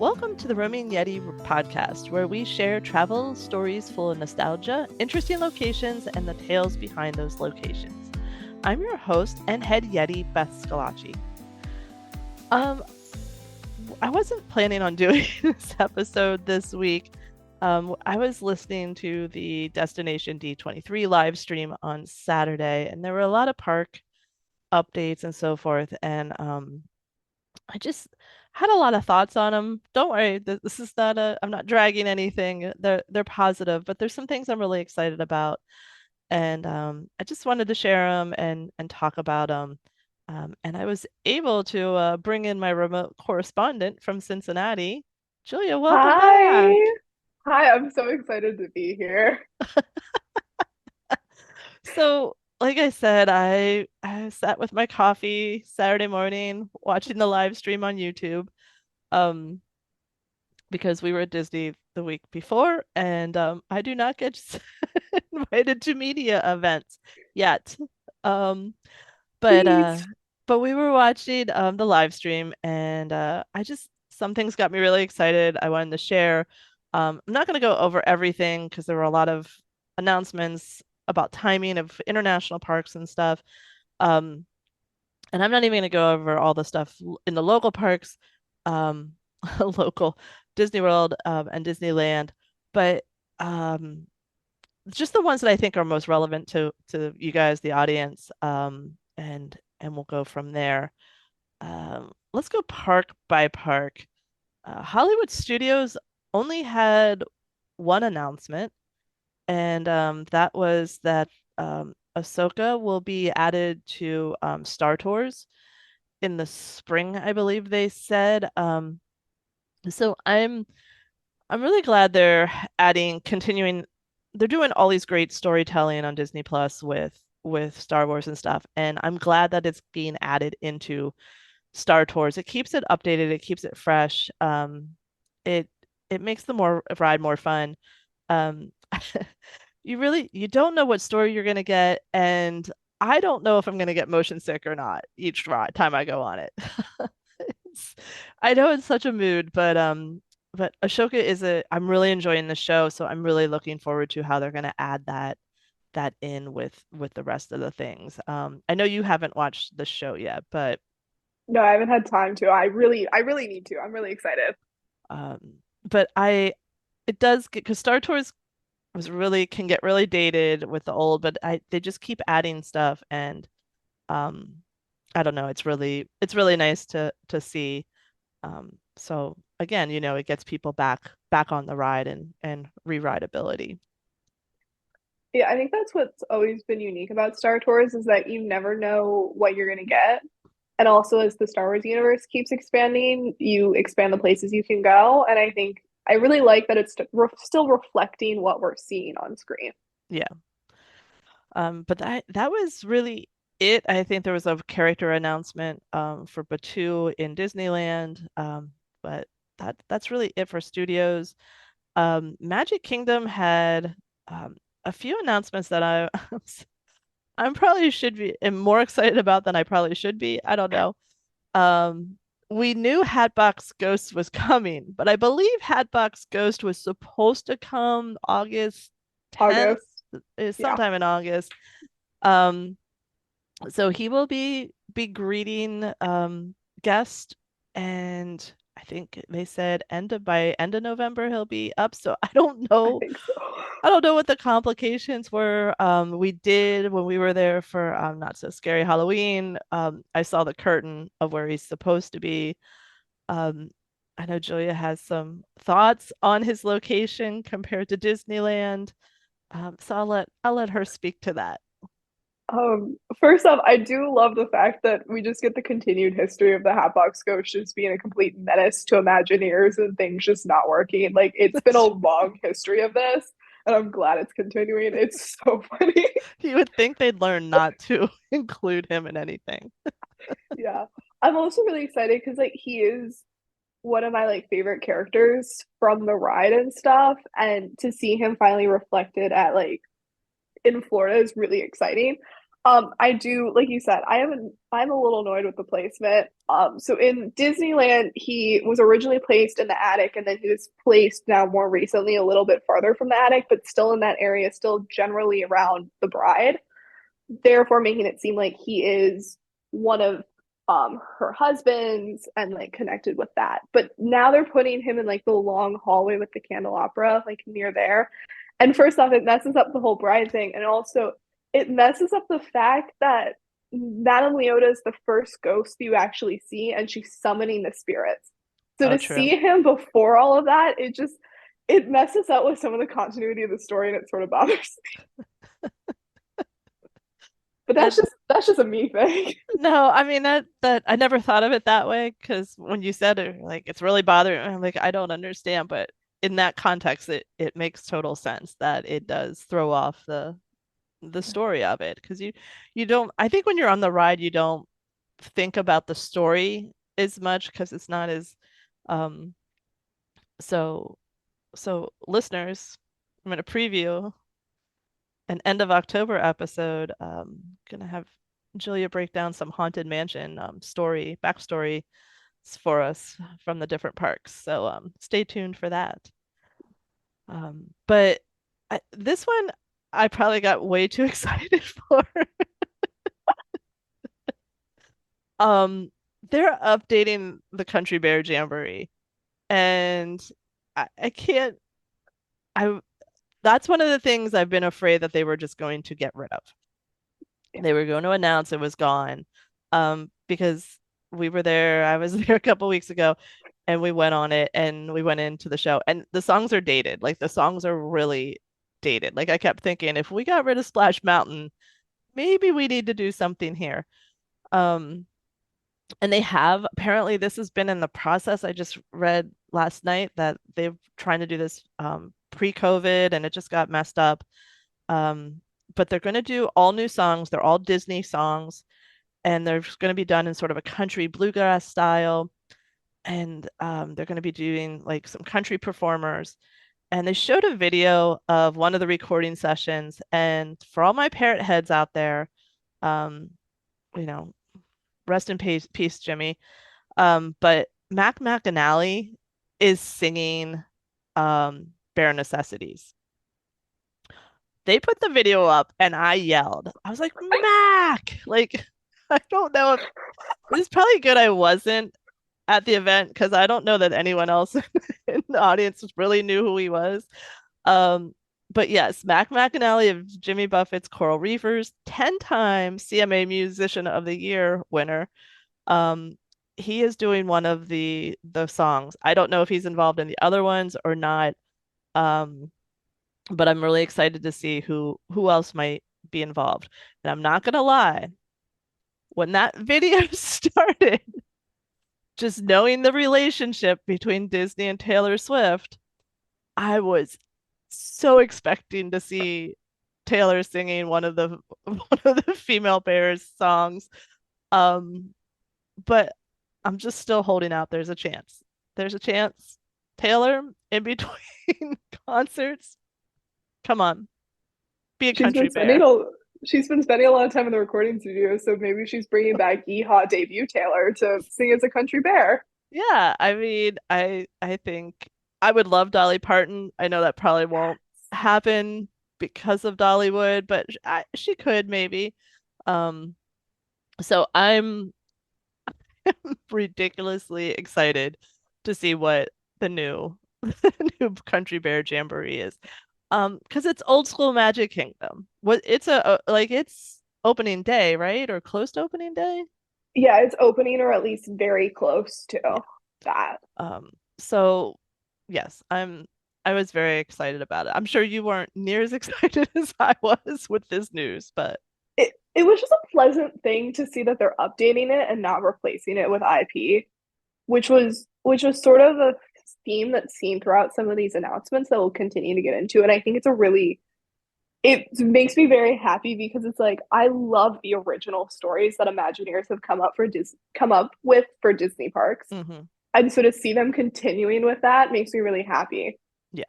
Welcome to the Roaming Yeti podcast, where we share travel stories full of nostalgia, interesting locations, and the tales behind those locations. I'm your host and head Yeti, Beth Scalacci. I wasn't planning on doing this episode this week. I was listening to the Destination D23 live stream on Saturday, and there were a lot of park updates and so forth, and I just had a lot of thoughts on them. Don't worry, this is not I'm not dragging anything. They're positive, but there's some things I'm really excited about, and I just wanted to share them and talk about them. And I was able to bring in my remote correspondent from Cincinnati. Julia, welcome back. Hi. Hi, I'm so excited to be here. So, like I said, I sat with my coffee Saturday morning watching the live stream on YouTube. Um, because we were at Disney the week before, and I do not get invited to media events yet. Um, but uh, Please. but we were watching the live stream, and I just some things got me really excited. I wanted to share. I'm not going to go over everything because there were a lot of announcements about timing of international parks and stuff. Um, and I'm not even going to go over all the stuff in the local parks, um, local Disney World and Disneyland, but um, just the ones that I think are most relevant to you guys, the audience, and we'll go from there. Let's go park by park. Hollywood Studios only had one announcement, and that was that Ahsoka will be added to Star Tours in the spring, I believe they said. So I'm really glad they're continuing. They're doing all these great storytelling on Disney Plus with Star Wars and stuff, and I'm glad that it's being added into Star Tours. It keeps it updated, it keeps it fresh. It it makes the more ride more fun. Um, you don't know what story you're gonna get, and I don't know if I'm gonna get motion sick or not each time I go on it. It's, I know it's such a mood, but Ashoka I'm really enjoying the show, so I'm really looking forward to how they're gonna add that in with the rest of the things. I know you haven't watched the show yet, but No, I haven't had time to. I really need to. I'm really excited. um but I it does get because Star Tours was really can get really dated with the old, but I they just keep adding stuff and um I don't know, it's really nice to see. So again, it gets people back on the ride and re-rideability. Yeah, I think that's what's always been unique about Star Tours is that you never know what you're gonna get. And also, as the Star Wars universe keeps expanding, you expand the places you can go. And I think I really like that it's still reflecting what we're seeing on screen. Yeah. But that was really it. I think there was a character announcement for Batu in Disneyland. But that's really it for studios. Magic Kingdom had a few announcements that I'm probably should be am more excited about than I probably should be. I don't know. Um, we knew Hatbox Ghost was coming, but I believe Hatbox Ghost was supposed to come August 10th, August. is Yeah, sometime in August. Um, so he will be greeting guests, and I think they said by end of November he'll be up. So I think so. I don't know what the complications were. We did when we were there for Not So Scary Halloween. I saw the curtain of where he's supposed to be. Um, I know Julia has some thoughts on his location compared to Disneyland. So I'll let her speak to that. First off, I do love the fact that we just get the continued history of the Hatbox Ghost just being a complete menace to Imagineers and things just not working. Like it's been a long history of this, and I'm glad it's continuing. It's so funny. You would think they'd learn not to include him in anything. Yeah. I'm also really excited because like he is one of my like favorite characters from the ride and stuff. And to see him finally reflected at like in Florida is really exciting. I do, like you said, I'm a little annoyed with the placement. So in Disneyland, he was originally placed in the attic, and then he was placed now more recently a little bit farther from the attic, but still in that area, still generally around the bride, therefore making it seem like he is one of her husbands and like connected with that. But now they're putting him in like the long hallway with the candelabra, like near there. And first off, it messes up the whole bride thing, and also it messes up the fact that Madame Leota is the first ghost you actually see, and she's summoning the spirits. So Oh, to true. see him before all of that, it messes up with some of the continuity of the story, and it sort of bothers me. But And that's just a me thing. no, I mean that I never thought of it that way because when you said it, like it's really bothering me. I'm like, I don't understand, but in that context, it makes total sense that it does throw off the story of it because you don't. I think when you're on the ride, you don't think about the story as much because it's not as um so so listeners, I'm gonna preview an end of October episode. Gonna have Julia break down some haunted mansion story backstory for us from the different parks. So stay tuned for that. But this one I probably got way too excited for. Um, they're updating the Country Bear Jamboree, and I can't. I That's one of the things I've been afraid that they were just going to get rid of. They were going to announce it was gone, because we were there. I was there a couple weeks ago, and we went on it, and we went into the show, and the songs are dated. Like the songs are really dated. Like I kept thinking, if we got rid of Splash Mountain, maybe we need to do something here. Um, and they have apparently this has been in the process. I just read last night that they're trying to do this pre-COVID, and it just got messed up. Um, but they're going to do all new songs. They're all Disney songs, and they're going to be done in sort of a country bluegrass style. And they're going to be doing like some country performers. And they showed a video of one of the recording sessions. And for all my parrot heads out there, um, you know, rest in peace, Jimmy. But Mac McAnally is singing Bare Necessities. They put the video up and I yelled. I was like, Mac! Like, I don't know if it's probably good I wasn't at the event because I don't know that anyone else in the audience really knew who he was. Um, but yes, Mac McAnally of Jimmy Buffett's Coral Reefers, 10-time CMA Musician of the Year winner. Um, he is doing one of the songs. I don't know if he's involved in the other ones or not. Um, but I'm really excited to see who else might be involved. And I'm not gonna lie, when that video started, just knowing the relationship between Disney and Taylor Swift, I was so expecting to see Taylor singing one of the one of the female bears songs. Um, but I'm just still holding out. There's a chance. There's a chance. Taylor, in between concerts, come on, be a She's been country spending bear. a she's been spending a lot of time in the recording studio, so maybe she's bringing back Yeehaw debut Taylor to sing as a country bear. Yeah, I mean, I think I would love Dolly Parton. I know that probably won't happen because of Dollywood, but she could maybe. Um, so I'm ridiculously excited to see what the new the new Country Bear Jamboree is. Because it's old school Magic Kingdom. What it's like it's opening day, right? Or close to opening day? Yeah, it's opening or at least very close to Yeah. that. So yes, I was very excited about it. I'm sure you weren't near as excited as I was with this news, but It was just a pleasant thing to see that they're updating it and not replacing it with IP, which was sort of a theme that's seen throughout some of these announcements that we'll continue to get into. And I think it makes me very happy because it's like I love the original stories that Imagineers have come up with for Disney parks. mhm. And so to see them continuing with that makes me really happy. Yeah.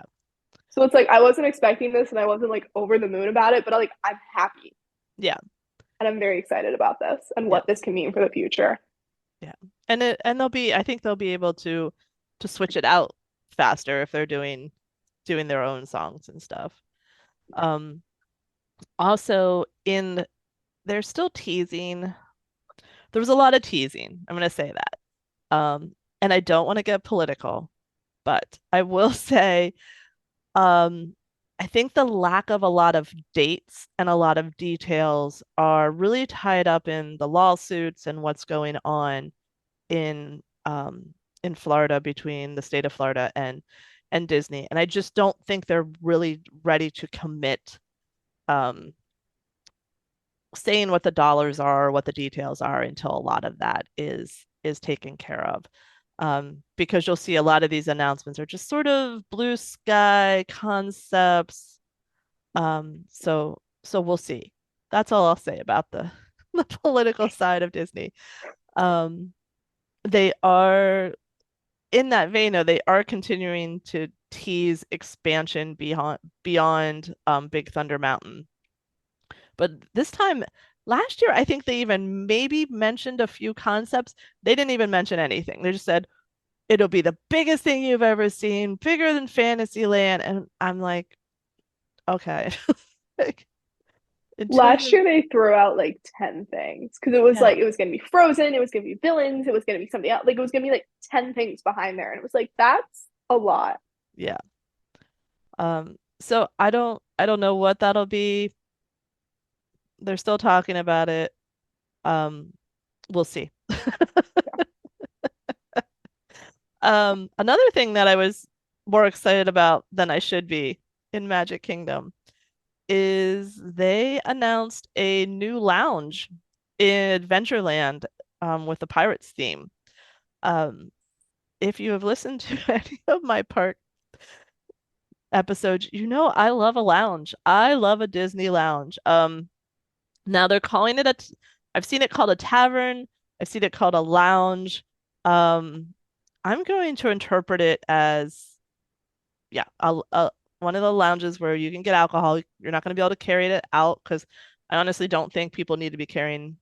So it's like I wasn't expecting this and I wasn't like over the moon about it, but like I'm happy. Yeah. And I'm very excited about this and Yeah. what this can mean for the future. Yeah. And they'll be I think they'll be able to switch it out faster if they're doing their own songs and stuff. Um Also in they're still teasing. There was a lot of teasing. I'm gonna say that. And I don't want to get political, but I will say Um, I think the lack of a lot of dates and a lot of details are really tied up in the lawsuits and what's going on in in Florida between the state of Florida and Disney. And I just don't think they're really ready to commit um saying what the dollars are, what the details are until a lot of that is taken care of. Because you'll see a lot of these announcements are just sort of blue sky concepts. So we'll see. That's all I'll say about the the political side of Disney. Um, they are in that vein, though, they are continuing to tease expansion beyond Big Thunder Mountain. But this time last year, I think they even maybe mentioned a few concepts. They didn't even mention anything. They just said it'll be the biggest thing you've ever seen, bigger than Fantasyland. And I'm like, okay. Like, until Last you, year they threw out like 10 things because it was yeah, like it was gonna be Frozen, it was gonna be villains, it was gonna be something else. Like it was gonna be like 10 things behind there. And it was like, that's a lot. yeah. So I don't know what that'll be. They're still talking about it. Um, we'll see. Another thing that I was more excited about than I should be in Magic Kingdom is they announced a new lounge in Adventureland with the Pirates theme. Um, if you have listened to any of my park episodes, you know I love a lounge. I love a Disney lounge. Now they're calling it I've seen it called a tavern. I've seen it called a lounge. Um, I'm going to interpret it as, yeah, one of the lounges where you can get alcohol. You're not going to be able to carry it out because I honestly don't think people need to be carrying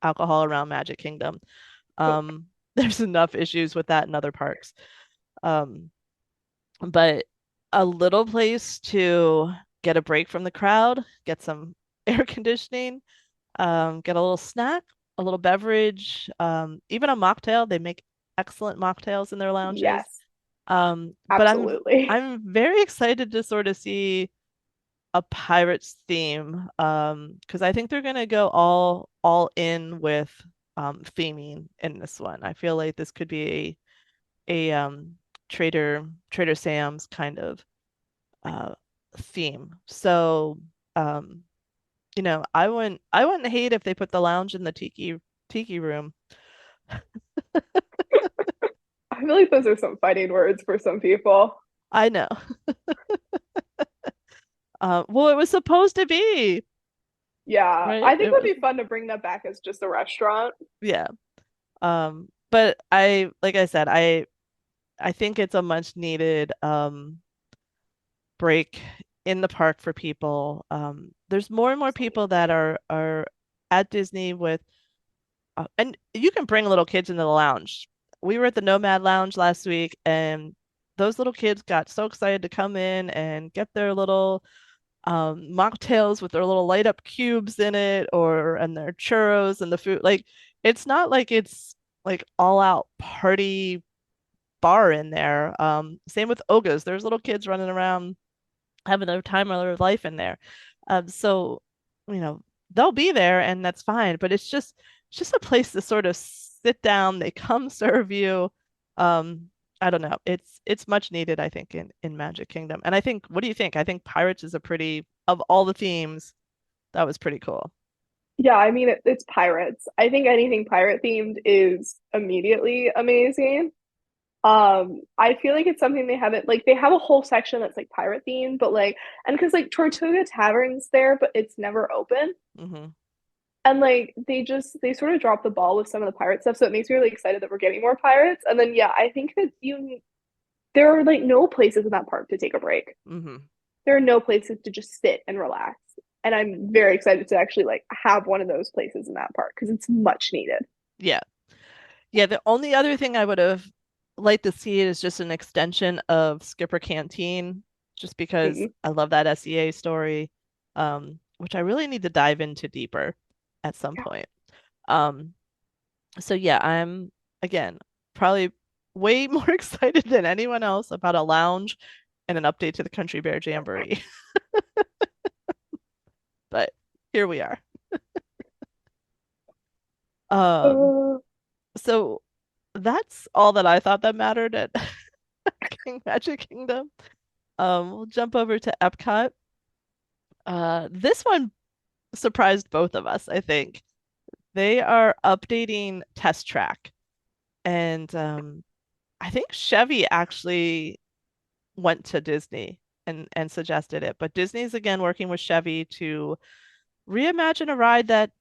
alcohol around Magic Kingdom. There's enough issues with that in other parks. Um, but a little place to get a break from the crowd, get some air conditioning, get a little snack, a little beverage, even a mocktail. They make excellent mocktails in their lounges. Yes, But absolutely. I'm very excited to sort of see a pirates theme, because I think they're gonna go all in with theming in this one. I feel like this could be a Trader Sam's kind of uh theme. So um I wouldn't hate if they put the lounge in the tiki room. I feel like those are some fighting words for some people. I know. Well, it was supposed to be, Yeah, right? I think It it would was, be fun to bring that back as just a restaurant. yeah. But like I said, I think it's a much needed break in the park for people. There's more and more people that are at Disney with, and you can bring little kids into the lounge. We were at the Nomad Lounge last week, and those little kids got so excited to come in and get their little mocktails with their little light up cubes in it, or and their churros and the food. Like it's not like it's like all out party bar in there. Same with Ogas. There's little kids running around having their time of their life in there. So you know they'll be there and that's fine, but it's just a place to sort of sit down. They come serve you. Um, I don't know. It's much needed, I think, in Magic Kingdom. And I think, what do you think? I think Pirates is a pretty of all the themes, that was pretty cool. Yeah, I mean it's pirates. I think anything pirate themed is immediately amazing. I feel like it's something they haven't like they have a whole section that's like pirate themed, but like and because like Tortuga Tavern's there, but it's never open. Hmm. And like they sort of drop the ball with some of the pirate stuff, so it makes me really excited that we're getting more pirates. And then yeah, I think that you there are like no places in that park to take a break. Hmm. There are no places to just sit and relax. And I'm very excited to actually like have one of those places in that park because it's much needed. Yeah. Yeah, the only other thing I would have liked to see is just an extension of Skipper Canteen, just because Mm. I love that SEA story, which I really need to dive into deeper at some Yeah. point. Um, so yeah, I'm again probably way more excited than anyone else about a lounge and an update to the Country Bear Jamboree. But here we are. Um, Uh, so that's all that I thought that mattered at King Magic Kingdom. We'll jump over to Epcot. This one surprised both of us, I think. They are updating Test Track, and I think Chevy actually went to Disney and suggested it, but Disney's again working with Chevy to reimagine a ride that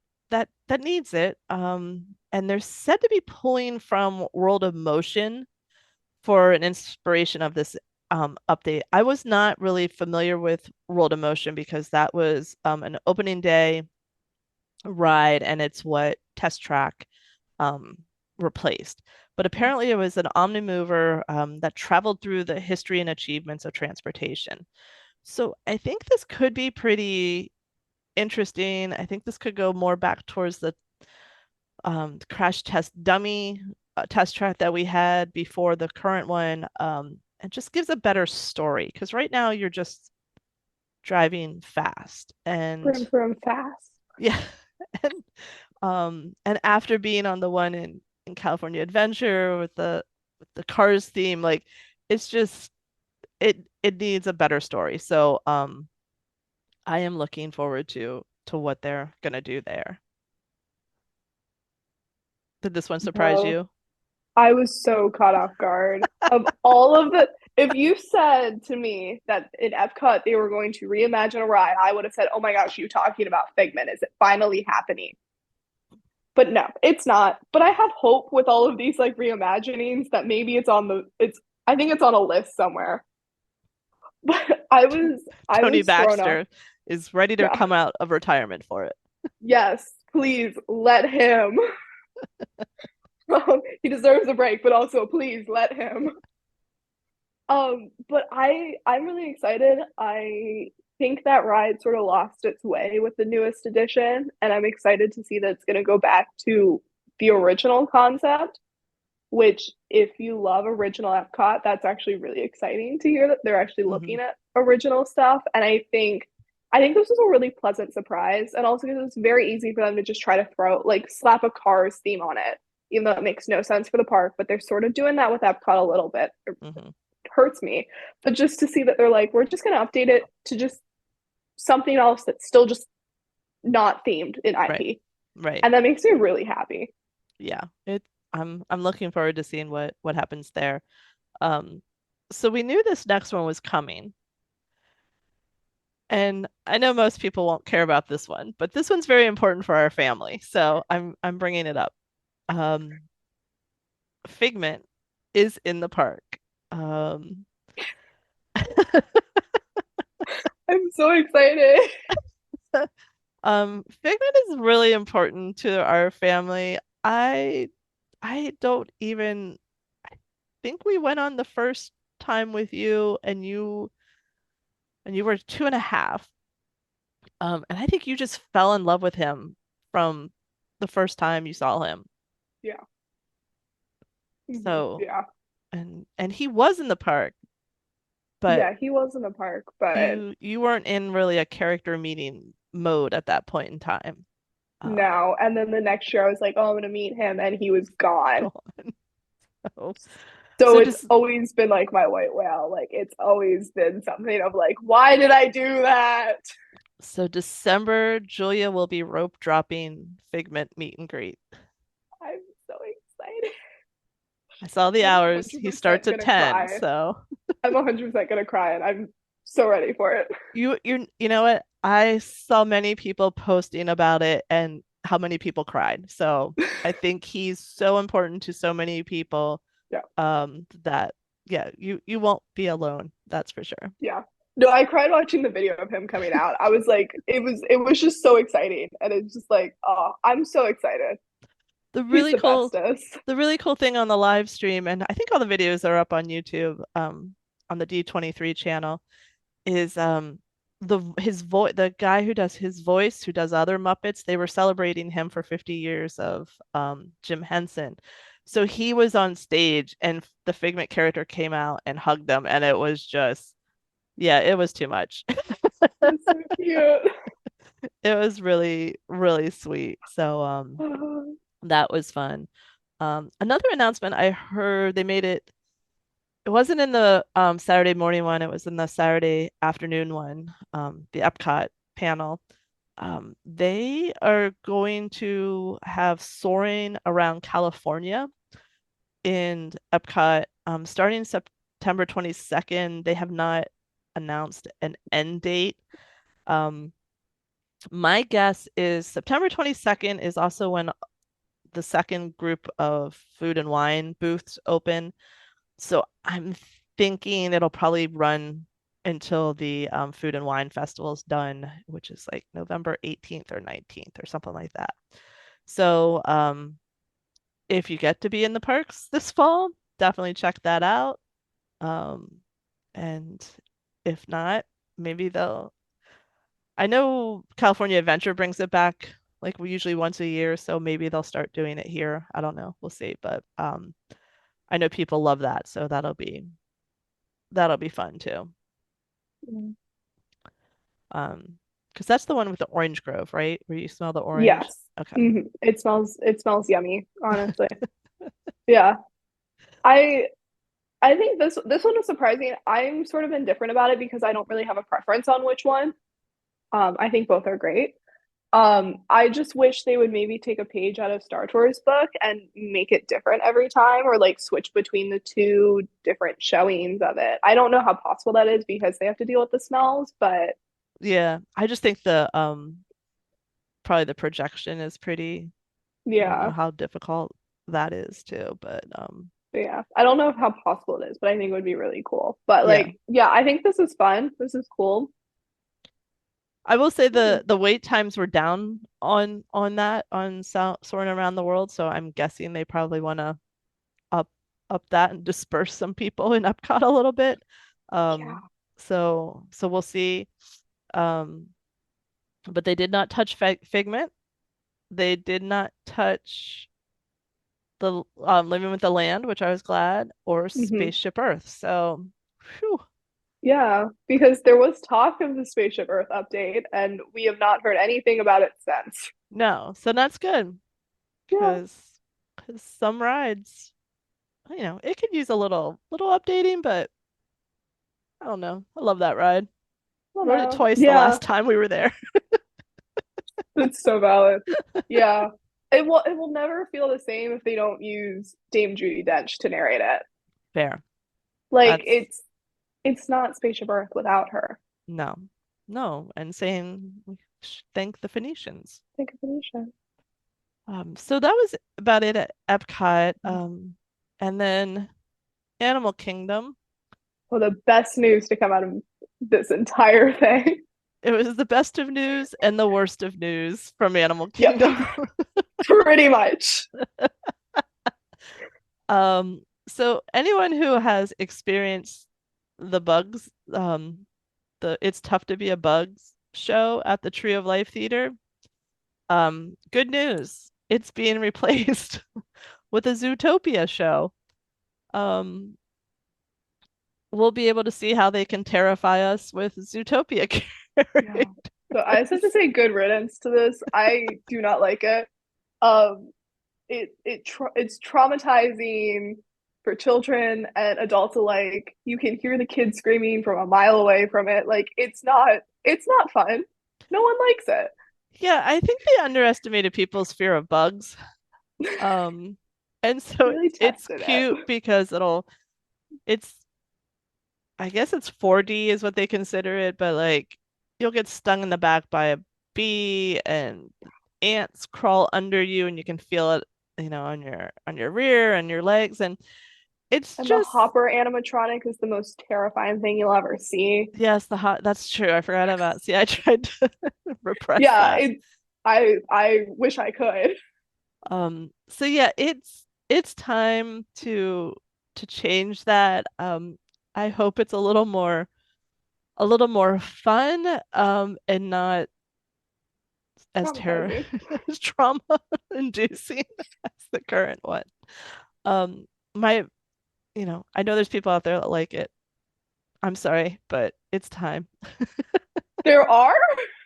needs it. And they're said to be pulling from World of Motion for an inspiration of this update. I was not really familiar with World of Motion because that was an opening day ride, and it's what Test Track um, replaced. But apparently, it was an omnimover that traveled through the history and achievements of transportation. So I think this could be pretty interesting. I think this could go more back towards the crash test dummy test track that we had before the current one. And just gives a better story because right now you're just driving fast and from fast. yeah. And after being on the one in California Adventure with the Cars theme, like it's just it needs a better story. So I am looking forward to what they're gonna do there. Did this one surprise No, you? I was so caught off guard. Of all of the, if you said to me that in Epcot they were going to reimagine a ride, I would have said, "Oh my gosh, you talking about Figment? Is it finally happening?" But no, it's not. But I have hope with all of these like reimaginings that maybe it's on the it's I think it's on a list somewhere. But I Tony was thrown off. Baxter is ready to Yeah. come out of retirement for it. Yes, please let him. He deserves a break, but also please let him. But I'm really excited. I think that ride sort of lost its way with the newest edition, and I'm excited to see that it's going to go back to the original concept, which if you love original Epcot, that's actually really exciting to hear that they're actually Hmm. looking at original stuff. And I think this was a really pleasant surprise. And also because it's very easy for them to just try to throw like slap a Cars theme on it, even though it makes no sense for the park, but they're sort of doing that with Epcot a little bit. It Hmm. hurts me. But just to see that they're like, we're just gonna update it to just something else that's still just not themed in Right. IP. Right. And that makes me really happy. Yeah. I'm looking forward to seeing what happens there. Um, so we knew this next one was coming. And I know most people won't care about this one, but this one's very important for our family. So I'm bringing it up. Um, Figment is in the park. Um, I'm so excited. Figment is really important to our family. I don't even I think we went on the first time with you and you were 2.5. And I think you just fell in love with him from the first time you saw him. Yeah. So Yeah. and he was in the park, but Yeah, he was in the park, but you weren't in really a character meeting mode at that point in time. Um, no. And then the next year I was like, oh, I'm gonna meet him, and he was gone. gone. So, So so it's just always been like my white whale. Like it's always been something of like, why did I do that? so December, Julia will be rope dropping Figment meet and greet. I'm so excited. I saw the I'm hours. He starts 100% at gonna 10, cry. so I'm 100% gonna cry, and I'm so ready for it. you know what? I saw many people posting about it and how many people cried. So I think he's so important to so many people Yeah, that yeah, you won't be alone. That's for sure. yeah. No, I cried watching the video of him coming out. I was like, it was just so exciting. And it's just like, oh, I'm so excited. The He's really the cool bestest. the really cool thing on the live stream, and I think all the videos are up on YouTube, on the D23 channel, is the guy who does his voice, who does other Muppets, they were celebrating him for 50 years of Jim Henson. So he was on stage and the Figment character came out and hugged them, and it was just, yeah, it was too much. It's so cute. It was really, really sweet. So that was fun. Another announcement I heard, they made it, it wasn't in the Saturday morning one, it was in the Saturday afternoon one, the Epcot panel. They are going to have soaring around California in Epcot, starting September 22nd. They have not announced an end date. Um, my guess is September 22nd is also when the second group of food and wine booths open. So I'm thinking it'll probably run until the Food and Wine Festival is done, which is like November 18th or 19th or something like that. So if you get to be in the parks this fall, definitely check that out. Um, and if not, maybe they'll. I know California Adventure brings it back like we usually once a year, so maybe they'll start doing it here. I don't know. We'll see. But I know people love that, so that'll be fun too. Um, because that's the one with the orange grove, right? Where you smell the orange. Yes. Okay. It smells yummy, honestly. Yeah. I I think this one was surprising. I'm sort of indifferent about it because I don't really have a preference on which one. I think both are great. I just wish they would maybe take a page out of Star Tours book and make it different every time, or like switch between the two different showings of it. I don't know how possible that is because they have to deal with the smells, but Yeah, I just think the probably the projection is pretty. I don't know yeah, how difficult that is too, but yeah. I don't know how possible it is, but I think it would be really cool. But yeah. like, yeah, I think this is fun. This is cool. I will say Hmm. the wait times were down on that on soaring around the world, so I'm guessing they probably want to up up that and disperse some people in Epcot a little bit. Yeah. So we'll see. Um, but they did not touch Figment. They did not touch the Living with the Land, which I was glad, or Hmm. Spaceship Earth. So, whew, Yeah, because there was talk of the Spaceship Earth update, and we have not heard anything about it since. no, so that's good Yeah, because some rides, it could use a little updating, but I don't know. I love that ride. I don't Rode it know. twice the Yeah, last time we were there. that's so valid. Yeah. It will never feel the same if they don't use Dame Judi Dench to narrate it. Fair. Like That's it's not Spaceship Earth without her. no, no, and saying we thank the Phoenicians. Think of Felicia. So that was about it at Epcot. And then Animal Kingdom. Well, the best news to come out of this entire thing. It was the best of news and the worst of news from Animal Yep, Kingdom. pretty much. So anyone who has experienced the bugs, the It's Tough to Be a Bugs show at the Tree of Life Theater, good news. It's being replaced with a Zootopia show. Um, we'll be able to see how they can terrify us with Zootopia Yeah. So I just have to characters. say good riddance to this. I do not like it. Um, it's traumatizing for children and adults alike. You can hear the kids screaming from a mile away from it. Like it's not fun. No one likes it. Yeah, I think they underestimated people's fear of bugs. Um, and so Really it's tested it. cute because it's I guess it's 4D is what they consider it, but like you'll get stung in the back by a bee and ants crawl under you and you can feel it, on your rear and your legs. And It's And the just Hopper animatronic is the most terrifying thing you'll ever see. yes, the hot that's true. I forgot about. See, I tried to repress Yeah, that. I wish I could. So yeah, it's time to change that. I hope it's a little more fun, and not as terror Traumatizing. as trauma inducing as the current one. My, I know there's people out there that like it. I'm sorry, but it's time. There are?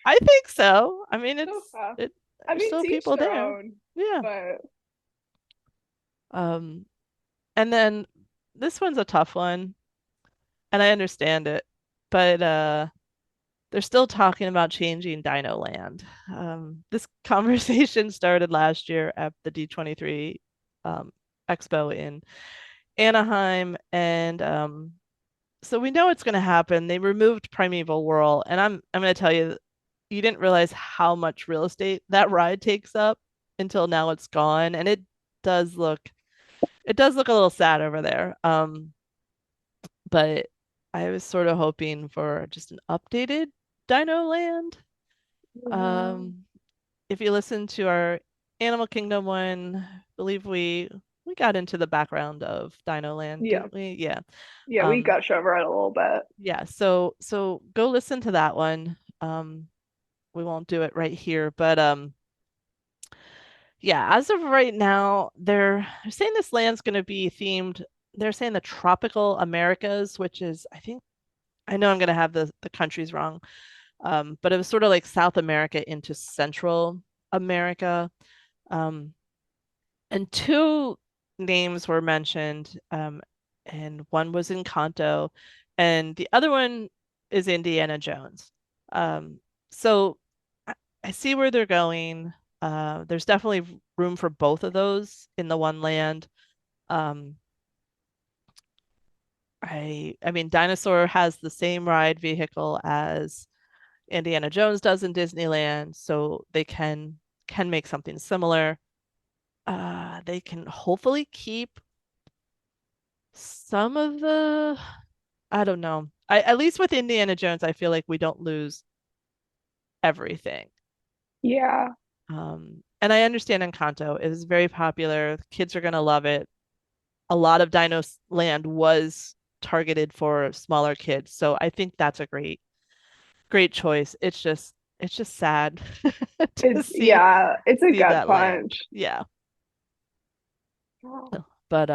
I think so. I mean, Okay. I there's mean, still to each people their there. own, Yeah. but Um, and then this one's a tough one, and I understand it, but they're still talking about changing Dino Land. This conversation started last year at the D23 um, Expo in Anaheim, and so we know it's going to happen. They removed Primeval Whirl, and I'm going to tell you, you didn't realize how much real estate that ride takes up until now it's gone, and does look it does look a little sad over there. But I was sort of hoping for just an updated Dino Land. yeah, Um, if you listen to our Animal Kingdom one, I believe we got into the background of Dino Land, yeah, didn't we? Yeah. yeah, we Um, gush over it a little bit. yeah, so go listen to that one. We won't do it right here, but yeah, as of right now, they're saying this land's going to be themed. They're saying the tropical Americas, which is, I know I'm going to have the countries wrong, but it was sort of like South America into Central America. Um, and two names were mentioned, and one was Encanto, and the other one is Indiana Jones. Um, so I, I see where they're going. There's definitely room for both of those in the one land. Um, I mean, Dinosaur has the same ride vehicle as Indiana Jones does in Disneyland, so they can make something similar. They can hopefully keep some of the, I don't know. At least with Indiana Jones, I feel like we don't lose everything. Yeah, And I understand Encanto is very popular. Kids are gonna love it. A lot of Dino Land was targeted for smaller kids, so I think that's a great choice. It's just sad to it's a see gut that land. punch. Yeah. Oh, But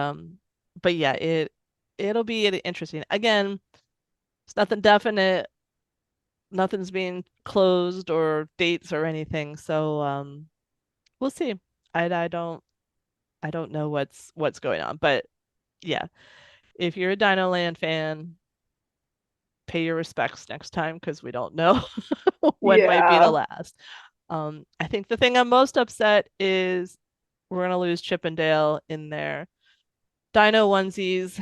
but yeah, it'll be interesting. Again, it's nothing definite. Nothing's being closed or dates or anything. So we'll see. I don't know what's going on. But yeah, if you're a Dino Land fan, pay your respects next time because we don't know when might be the yeah, last. I think the thing I'm most upset is we're gonna lose Chip and Dale in their Dino onesies,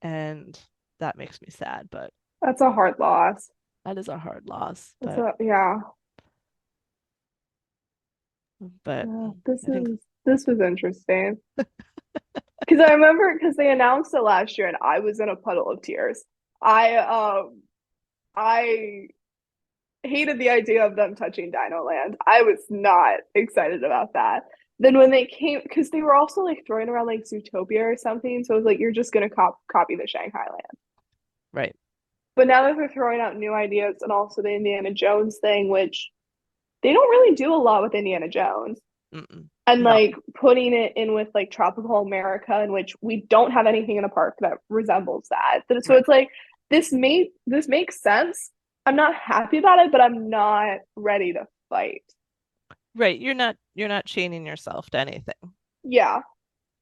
and that makes me sad. But that's a hard loss. that is a hard loss. That's a yeah. But Yeah, I think this was interesting. Because I remember because they announced it last year and I was in a puddle of tears. I hated the idea of them touching Dino Land. I was not excited about that. Then when they came, because they were also like throwing around like Zootopia or something, so it was like you're just gonna copy the Shanghai Land. right. But now that they're throwing out new ideas and also the Indiana Jones thing, which they don't really do a lot with Indiana Jones, Mm-mm. and No. like putting it in with like tropical America, in which we don't have anything in a park that resembles that. So Right. it's like this makes sense. I'm not happy about it, but I'm not ready to fight. Right. You're not chaining yourself to anything. Yeah,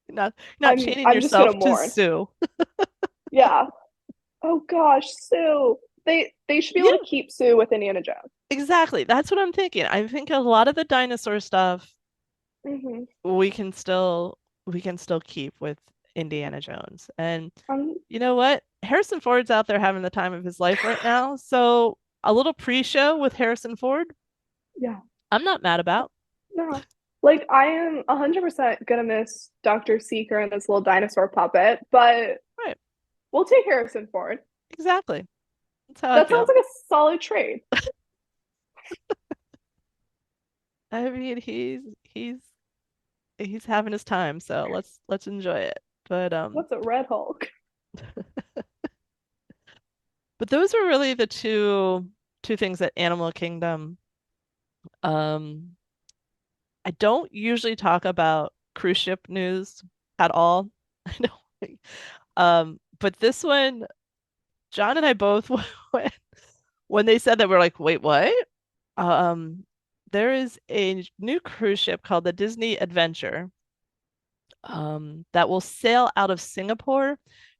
You're not chaining I'm just gonna yourself to mourn. sue. Yeah. Oh gosh, Sue. They should be able Yeah, to keep Sue with Indiana Jones. exactly. That's what I'm thinking. I think a lot of the dinosaur stuff Hmm. we can still we can still keep with Indiana Jones. And Um, you know what? Harrison Ford's out there having the time of his life right now. So a little pre-show with Harrison Ford, yeah. I'm not mad about. No. Like I am 100% gonna miss Dr. Seeker and this little dinosaur puppet, but Right. we'll take Harrison Ford. Exactly. That's how I That sounds feel. like a solid trade. I mean, he's having his time, so let's enjoy it. But What's a Red Hulk? but those were really the two things at Animal Kingdom. Um, I don't usually talk about cruise ship news at all. I know. But this one, John and I both went when they said that we're like, wait, what? Um, there is a new cruise ship called the Disney Adventure, that will sail out of Singapore,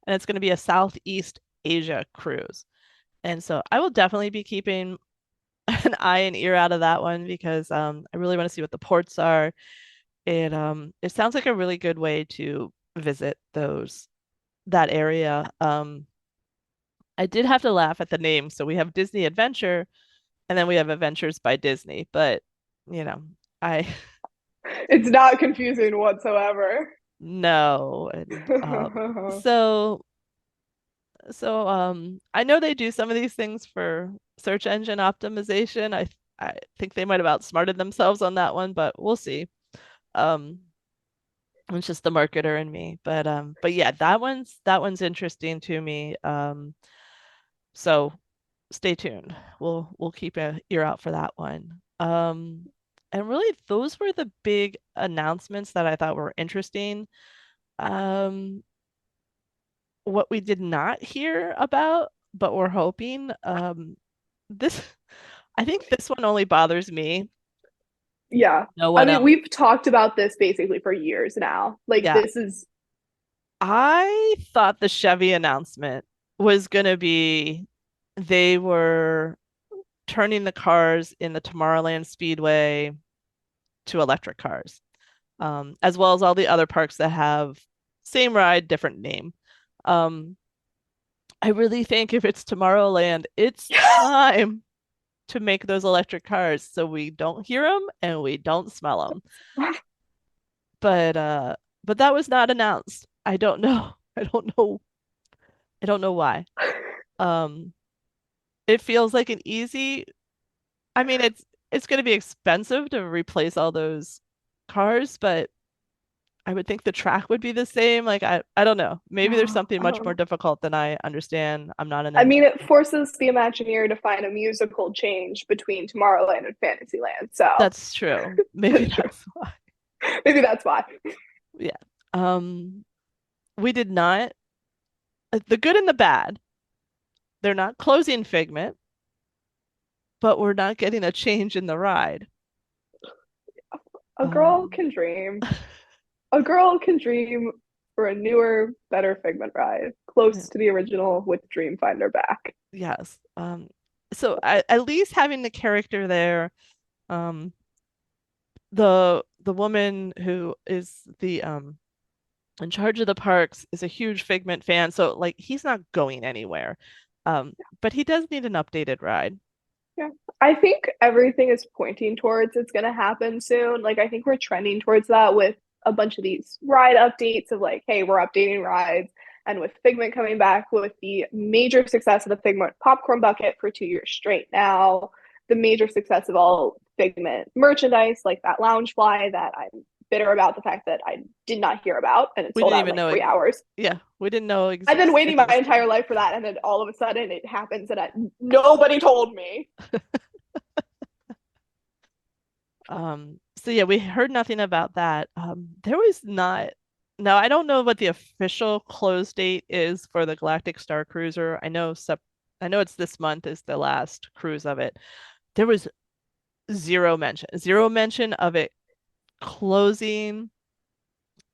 and it's going to be a Southeast Asia cruise. And so I will definitely be keeping an eye and ear out of that one because I really want to see what the ports are. It sounds like a really good way to visit that area. I did have to laugh at the name. So we have Disney Adventure and then we have Adventures by Disney, but you know, I It's not confusing whatsoever. no. And so I know they do some of these things for search engine optimization. I think they might have outsmarted themselves on that one, but we'll see. Um, it's just the marketer in me. But yeah, that one's interesting to me. So stay tuned. We'll keep an ear out for that one. And really those were the big announcements that I thought were interesting. Um, what we did not hear about, but we're hoping, this I think this one only bothers me. Yeah. No I one mean, else. we've talked about this basically for years now. Like, Yeah. this is, I thought the Chevy announcement was gonna be they were turning the cars in the Tomorrowland Speedway to electric cars, as well as all the other parks that have same ride, different name. Um, I really think if it's Tomorrowland, it's time to make those electric cars so we don't hear them and we don't smell them. But but that was not announced. I don't know. I don't know. I don't know why. Um, it feels like an easy. I mean, it's going to be expensive to replace all those cars, but I would think the track would be the same. Like I don't know. Maybe there's something much more um, difficult than I understand. I'm not an I mean, it engineer. forces the Imagineer to find a musical change between Tomorrowland and Fantasyland. So That's true. Maybe that's true. that's why. Maybe that's why. Yeah. We did not, the good and the bad. They're not closing Figment, but we're not getting a change in the ride. A girl Um, can dream. A girl can dream for a newer, better Figment ride, close to the original with Dreamfinder back. yes. So at least having the character there, um, the woman who is the in charge of the parks is a huge Figment fan, so like he's not going anywhere. But he does need an updated ride. Yeah. I think everything is pointing towards it's going to happen soon. Like, I think we're trending towards that with a bunch of these ride updates of like, hey, we're updating rides. And with Figment coming back with the major success of the Figment popcorn bucket for 2 years straight now, the major success of all Figment merchandise, like that lounge fly that I'm bitter about the fact that I did not hear about and it We sold didn't out in even like know three it. hours. Yeah, we didn't know I've been waiting my existed. entire life for that, and then all of a sudden it happens, and nobody told me. So yeah, we heard nothing about that. There was not. Now I don't know what the official close date is for the Galactic Star Cruiser. I know it's this month is the last cruise of it. There was zero mention of it closing.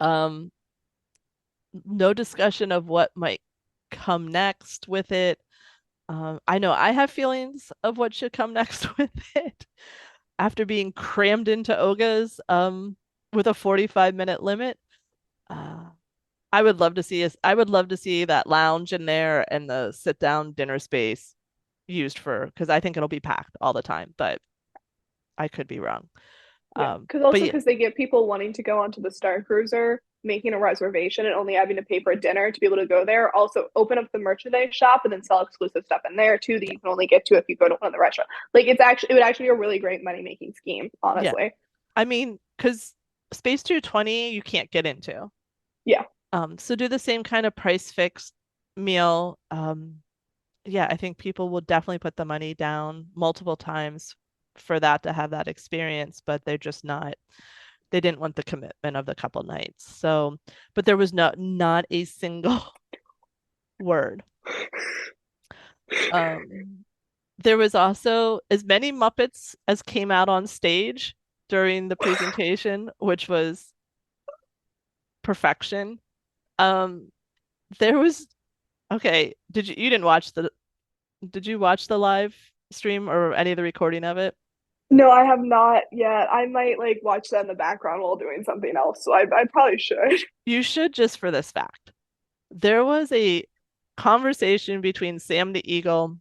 Um, no discussion of what might come next with it. I know I have feelings of what should come next with it after being crammed into Oga's with a 45-minute limit. Uh, I would love to see that lounge in there and the sit down dinner space used for because I think it'll be packed all the time, but I could be wrong. Yeah, because also But yeah, because they get people wanting to go onto the Star Cruiser, making a reservation and only having to pay for a dinner to be able to go there. Also, open up the merchandise shop and then sell exclusive stuff in there too that you can only get to if you go to one of the restaurants. Like it would actually be a really great money making scheme, yeah. honestly. I mean, because Space 220 you can't get into. Yeah, So do the same kind of price fixed meal. Yeah, I think people will definitely put the money down multiple times for that to have that experience, but they're just not, they didn't want the commitment of the couple nights. So, but there was not a single word. Um, there was also as many Muppets as came out on stage during the presentation, which was perfection. Um, there was okay, you didn't watch did you watch the live stream or any of the recording of it? no, I have not yet. I might like watch that in the background while doing something else, so I probably should. You should just for this fact. There was a conversation between Sam the Eagle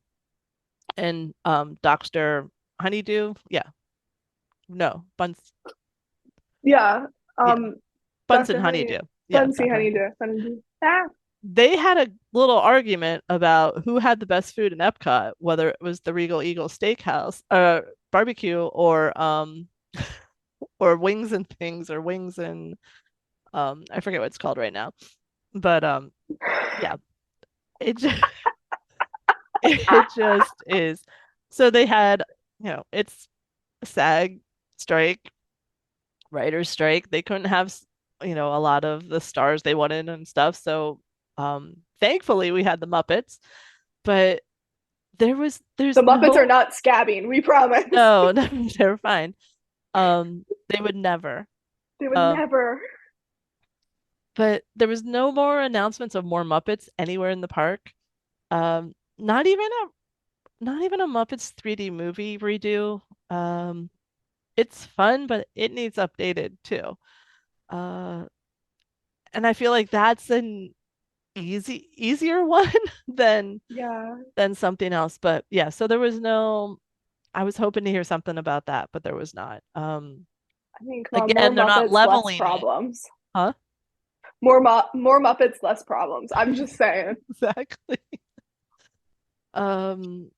and Dr. Honeydew. Yeah, no, Yeah, yeah, Bunsen Dr. Honey, Honeydew. Yeah, Bunsy Dr. Honeydew. Honeydew, Honeydew. Ah, They had a little argument about who had the best food in Epcot, whether it was the Regal Eagle Steakhouse, barbecue, or Wings and Things, or Wings and I forget what it's called right now. But yeah, it just, it just is. So they had, it's a SAG strike, writers strike. They couldn't have, a lot of the stars they wanted and stuff. So thankfully we had the Muppets, but the there's Muppets are no not scabbing. We promise. no, no, they're fine. They would never. They would Um, never. but there was no more announcements of more Muppets anywhere in the park. Um, not even a Muppets 3D movie redo. Um, it's fun, but it needs updated too. Uh, and I feel like that's an easier one than Yeah, something else. But yeah, so there was no. I was hoping to hear something about that, but there was not. I mean, come on, more Again, they're not Muppets, less leveling it, problems. huh? More Muppets, less problems. I'm just saying. Exactly. Um,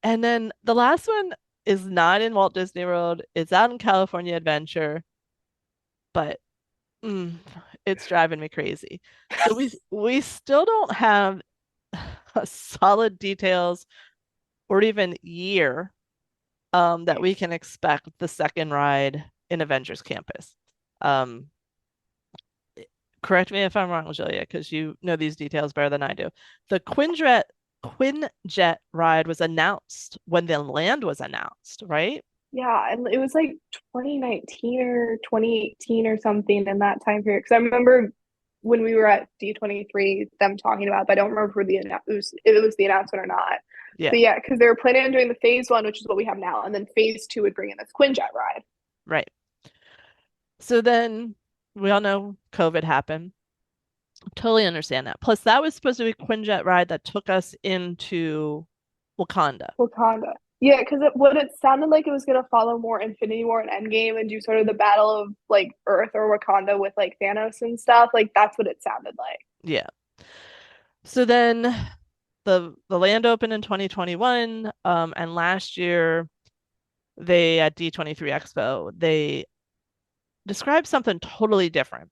and then the last one is not in Walt Disney World. It's out in California Adventure, but mm, it's driving me crazy. So we still don't have solid details or even year that we can expect the second ride in Avengers Campus. Um, Correct me if I'm wrong, Julia, because you know these details better than I do. The Quinjet ride was announced when the land was announced, right? Yeah, and it was like 2019 or 2018 or something in that time period. Because I remember when we were at D23, them talking about, it, but I don't remember if it was the announcement or not. Yeah, But yeah, because they were planning on doing the phase one, which is what we have now, and then phase two would bring in this Quinjet ride. right. So then we all know COVID happened. Totally understand that. Plus, that was supposed to be a Quinjet ride that took us into Wakanda. Wakanda. Yeah, because what it sounded like it was gonna follow more Infinity War and Endgame and do sort of the battle of like Earth or Wakanda with like Thanos and stuff. Like that's what it sounded like. Yeah. So then the land opened in 2021, and last year they at D23 Expo they described something totally different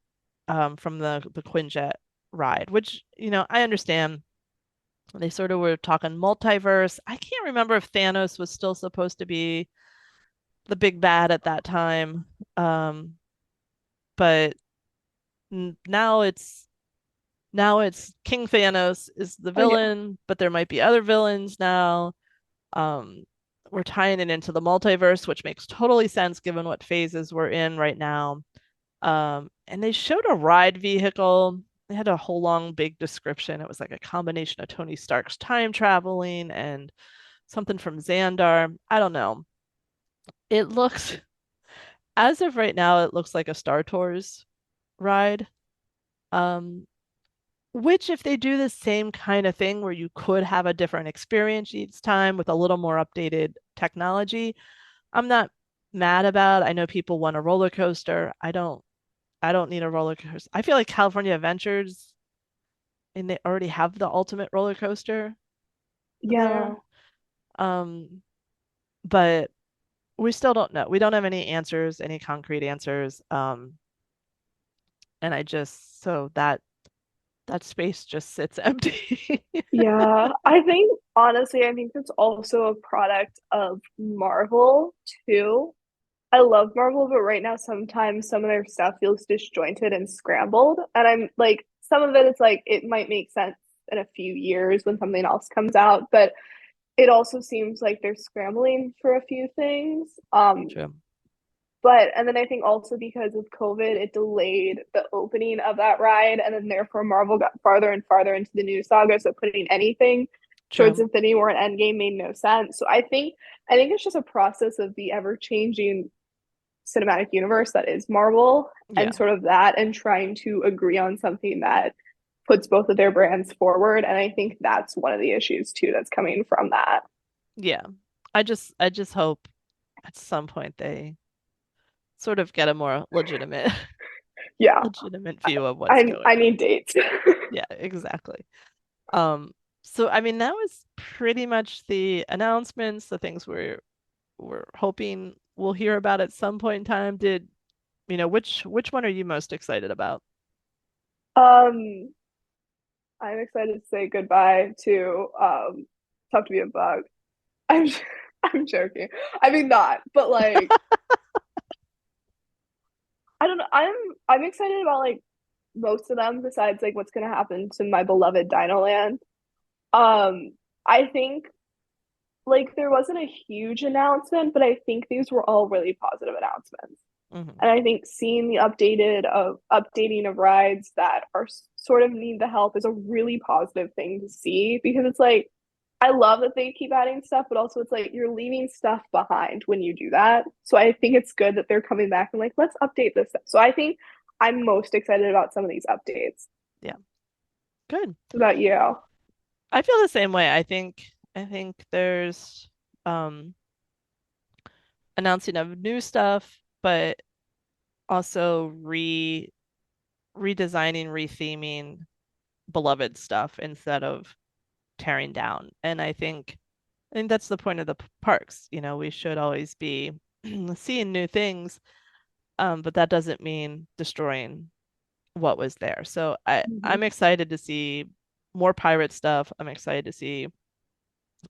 from the Quinjet ride, which I understand. They sort of were talking multiverse. I can't remember if Thanos was still supposed to be the big bad at that time, but now it's King Thanos is the Oh yeah, villain, but there might be other villains now. Um, we're tying it into the multiverse, which makes totally sense given what phases we're in right now. And they showed a ride vehicle. They had a whole long big description. It was like a combination of Tony Stark's time traveling and something from Xandar. I don't know. It looks, as of right now, it looks like a Star Tours ride. Um, which if they do the same kind of thing where you could have a different experience each time with a little more updated technology, I'm not mad about. I know people want a roller coaster. I don't need a roller coaster. I feel like California Adventures, and they already have the ultimate roller coaster Yeah. there. Um, but we still don't know. We don't have any answers, any concrete answers. And I just so that space just sits empty. Yeah. I think it's also a product of Marvel too. I love Marvel, but right now sometimes some of their stuff feels disjointed and scrambled. And I'm like, some of it, it's like it might make sense in a few years when something else comes out, but it also seems like they're scrambling for a few things. True. But and then I think also because of COVID, it delayed the opening of that ride, and then therefore Marvel got farther and farther into the new saga. So putting anything towards True. Infinity War and Endgame made no sense. So I think it's just a process of the ever changing cinematic universe that is Marvel Yeah. and sort of that and trying to agree on something that puts both of their brands forward. And I think that's one of the issues too that's coming from that. Yeah. I just hope at some point they sort of get a more legitimate Yeah. legitimate view of what's I going on. need dates. Yeah, exactly. Um, so I mean that was pretty much the announcements, the things we're hoping we'll hear about at some point in time. Did which one are you most excited about? um I'm excited to say goodbye to Tough to Be a Bug. I'm I'm joking. I mean not, but like I don't know. I'm excited about like most of them besides like what's gonna happen to my beloved Dino Land. I think like there wasn't a huge announcement, but I think these were all really positive announcements. Hmm. And I think seeing the updating of rides that are sort of need the help is a really positive thing to see because it's like I love that they keep adding stuff, but also it's like you're leaving stuff behind when you do that. So I think it's good that they're coming back and like, let's update this stuff. So I think I'm most excited about some of these updates. Yeah, good. What about you? I feel the same way. I think there's um announcing of new stuff, but also redesigning, retheming beloved stuff instead of tearing down. And I think that's the point of the parks. We should always be seeing new things, but that doesn't mean destroying what was there. So I'm Mhm. excited to see more pirate stuff. I'm excited to see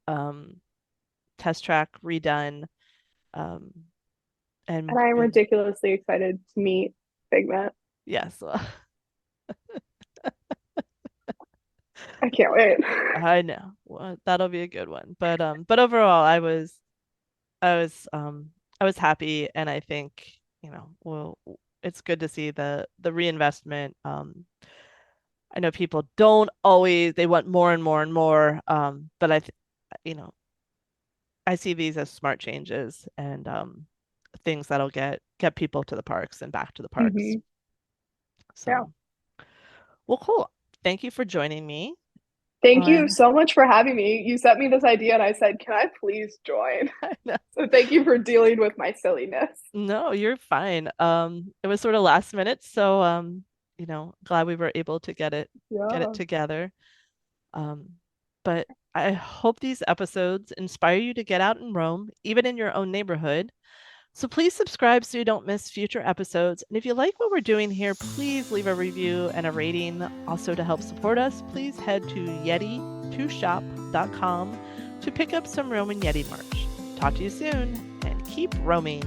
um, test track redone. Um, And and, I am and ridiculously excited to meet Figment. yes, I can't wait. I know. Well, that'll be a good one. But overall, I was happy, and I think well, it's good to see the reinvestment. I know people don't always they want more and more and more. But you know I see these as smart changes and things that'll get people to the parks and back to the parks. Mhm. Yeah. So, well, cool. Thank you for joining me Thank you on. so much for having me. You sent me this idea and I said, can I please join? So thank you for dealing with my silliness. No, you're fine. It was sort of last minute, so glad we were able to get it Yeah. together. Um, but I hope these episodes inspire you to get out and roam, even in your own neighborhood. So please subscribe so you don't miss future episodes. And if you like what we're doing here, please leave a review and a rating. Also, to help support us, please head to yeti2shop.com to pick up some Roman Yeti merch. Talk to you soon and keep roaming.